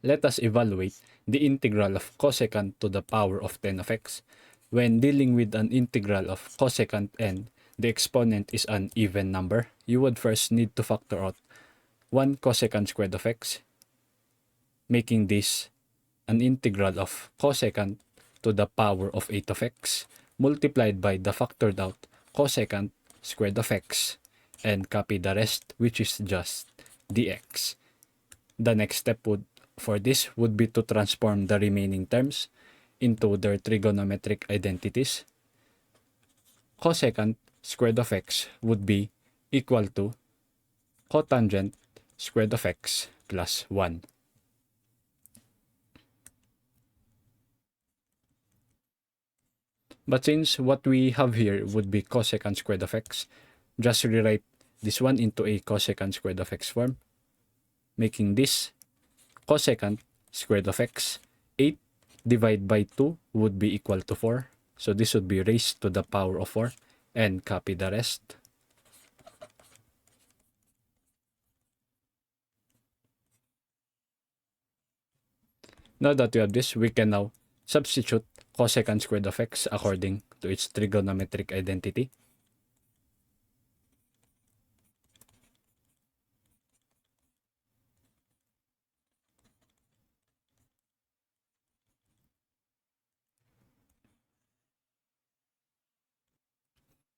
Let us evaluate the integral of cosecant to the power of 10 of x. When dealing with an integral of cosecant and the exponent is an even number, you would first need to factor out 1 cosecant squared of x, making this an integral of cosecant to the power of 8 of x multiplied by the factored out cosecant squared of x, and copy the rest, which is just dx. The next step for this would be to transform the remaining terms into their trigonometric identities. Cosecant squared of x would be equal to cotangent squared of x plus 1. But since what we have here would be cosecant squared of x, just rewrite this one into a cosecant squared of x form, making this cosecant squared of x. 8 divided by 2 would be equal to 4. So this would be raised to the power of 4, and copy the rest. Now that we have this, we can now substitute cosecant squared of x according to its trigonometric identity.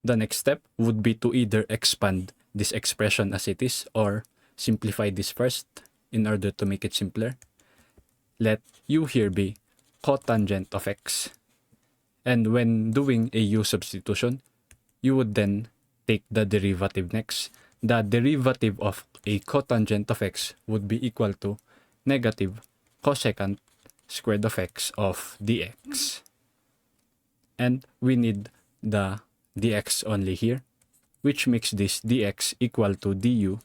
The next step would be to either expand this expression as it is or simplify this first in order to make it simpler. Let u here be cotangent of x. And when doing a u substitution, you would then take the derivative next. The derivative of a cotangent of x would be equal to negative cosecant squared of x of dx. And we need the dx only here, which makes this dx equal to du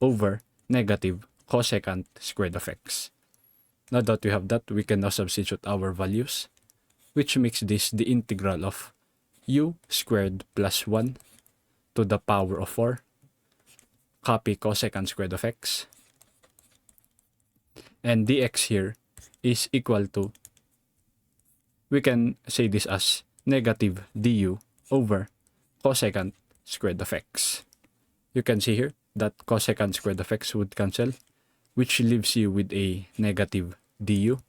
over negative cosecant squared of x. Now that we have that, we can now substitute our values, which makes this the integral of u squared plus 1 to the power of 4, copy cosecant squared of x, and dx here is equal to, we can say this as negative du over cosecant squared of x. You can see here that cosecant squared of x would cancel, which leaves you with a negative du.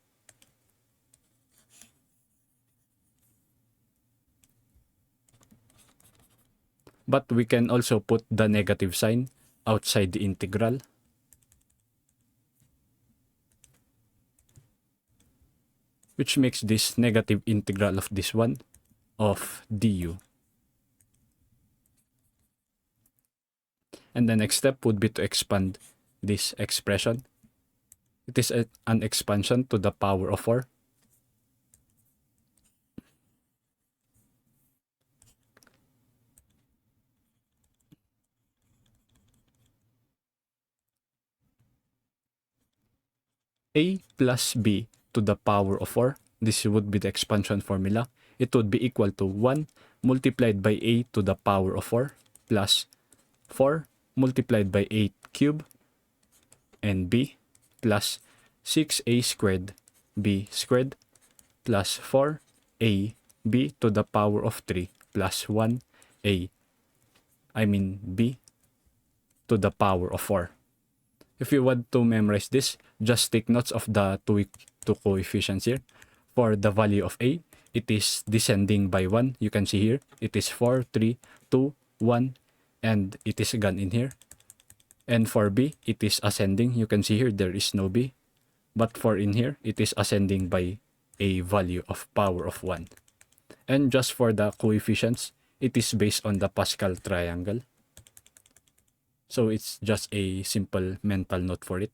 But we can also put the negative sign outside the integral. Which makes this negative integral of this one of du. And the next step would be to expand this expression. It is an expansion to the power of 4. A plus b to the power of 4. This would be the expansion formula. It would be equal to 1 multiplied by a to the power of 4 plus 4 multiplied by 8 cubed and b plus 6a squared b squared plus 4a b to the power of 3 plus 1a, b to the power of 4. If you want to memorize this, just take notes of the two coefficients here. For the value of a, it is descending by 1. You can see here, it is 4, 3, 2, 1, and it is gone in here. And for b, it is ascending. You can see here, there is no b. But for in here, it is ascending by a value of power of 1. And just for the coefficients, it is based on the Pascal triangle. So it's just a simple mental note for it.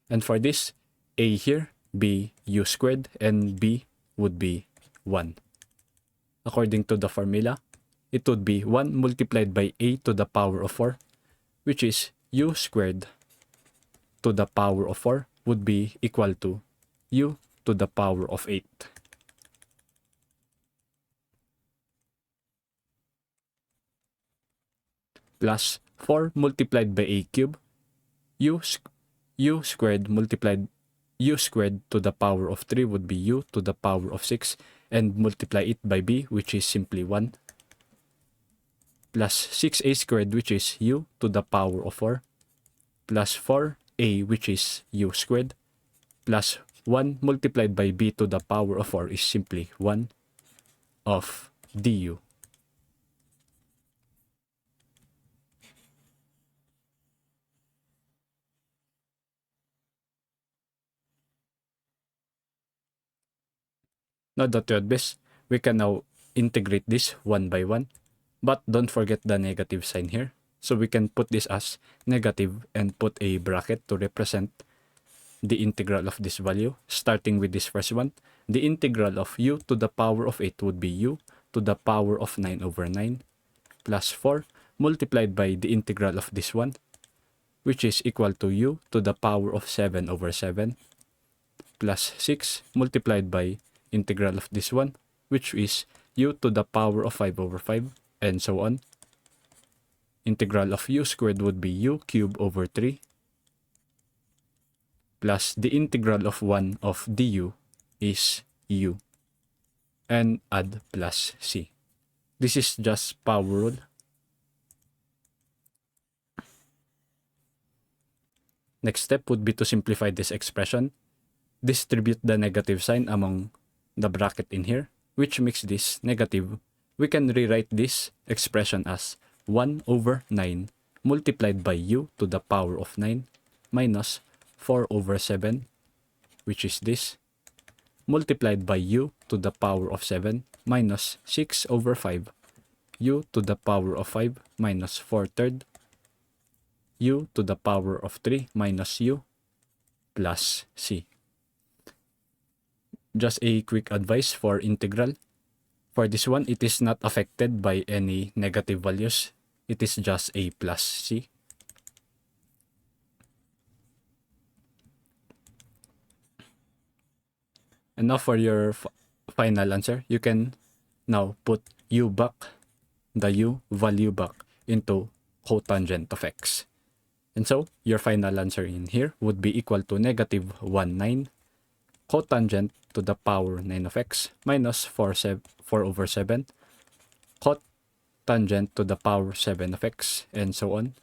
And for this, a here, be u squared, and b would be 1. According to the formula, it would be 1 multiplied by a to the power of 4, which is u squared to the power of 4 would be equal to u to the power of 8. Plus 4 multiplied by a cubed, u squared multiplied u squared to the power of 3 would be u to the power of 6, and multiply it by b, which is simply 1, plus 6a squared, which is u to the power of 4, plus 4a, which is u squared, plus 1 multiplied by b to the power of 4 is simply 1 of du. Now that we have this, we can now integrate this one by one. But don't forget the negative sign here. So we can put this as negative and put a bracket to represent the integral of this value. Starting with this first one, the integral of u to the power of 8 would be u to the power of 9 over 9 plus 4 multiplied by the integral of this one, which is equal to u to the power of 7 over 7 plus 6 multiplied by integral of this one, which is u to the power of 5 over 5, and so on. Integral of u squared would be u cubed over 3 plus the integral of 1 of du is u, and add plus c. This is just power rule. Next step would be to simplify this expression. Distribute the negative sign among the bracket in here, which makes this negative. We can rewrite this expression as 1 over 9 multiplied by u to the power of 9 minus 4 over 7, which is this, multiplied by u to the power of 7 minus 6 over 5, u to the power of 5 minus 4 third, u to the power of 3 minus u plus c. Just a quick advice for integral. For this one, it is not affected by any negative values. It is just a plus c. And now for your final answer, you can now put u back, the u value back into cotangent of x. And so your final answer in here would be equal to negative 1, 9 cotangent to the power 9 of x minus 4 over 7 cotangent to the power 7 of x, and so on.